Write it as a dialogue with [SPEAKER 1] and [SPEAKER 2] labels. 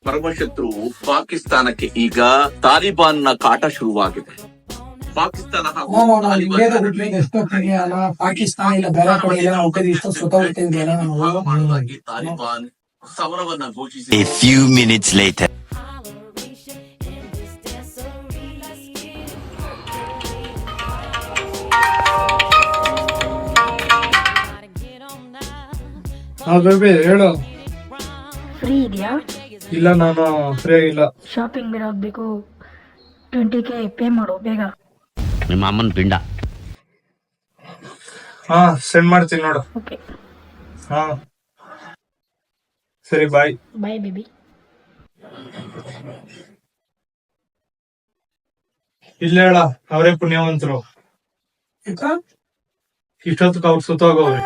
[SPEAKER 1] ಪರಮಶತ್ರು ಪಾಕಿಸ್ತಾನಕ್ಕೆ ಈಗ ತಾಲಿಬಾನ್ನ ಕಾಟ ಶುರುವಾಗಿದೆ. ಪಾಕಿಸ್ತಾನ ಹಾಗೂ
[SPEAKER 2] ಪಾಕಿಸ್ತಾನ ಇಲ್ಲ ಬೇರೆ ಕಡೆ ಎಲ್ಲ ಹುಟ್ಟಿದ ಇಷ್ಟು ಸುತ್ತ ಹುಟ್ಟಿದ್ಯಲ್ಲ
[SPEAKER 1] ಮಾಡುವಾಗಿ ತಾಲಿಬಾನ್ ಸಮರವನ್ನ ಘೋಷಿಸಿ.
[SPEAKER 3] A few minutes later.
[SPEAKER 2] ಹೇಳು.
[SPEAKER 4] ಫ್ರೀ ಇದೆಯಾ?
[SPEAKER 2] ಇಲ್ಲ, ನಾನು ಫ್ರೀ ಆಗಿಲ್ಲ.
[SPEAKER 4] ಶಾಪಿಂಗ್ ಬೇರೆ ಹೋಗ್ಬೇಕು. 20K ಪೇ ಮಾಡು ಬೇಗ.
[SPEAKER 3] ನಿಮ್ಮ ಅಮ್ಮನ ಪಿಂಡ.
[SPEAKER 2] ಹಾ, ಸೆಂಡ್ ಮಾಡ್ತೀನಿ ನೋಡು.
[SPEAKER 4] ಓಕೆ.
[SPEAKER 2] ಹಾ ಸರಿ, ಬಾಯ್.
[SPEAKER 4] ಬಾಯ್ ಬೇಬಿ.
[SPEAKER 2] ಇಲ್ಲ ಹೇಳ, ಅವರೇ ಪುಣ್ಯವಂತರು. ಇಷ್ಟೊತ್ತಿಗೆ ಅವ್ರು ಸುತ್ತೋಗವ್ರೆ.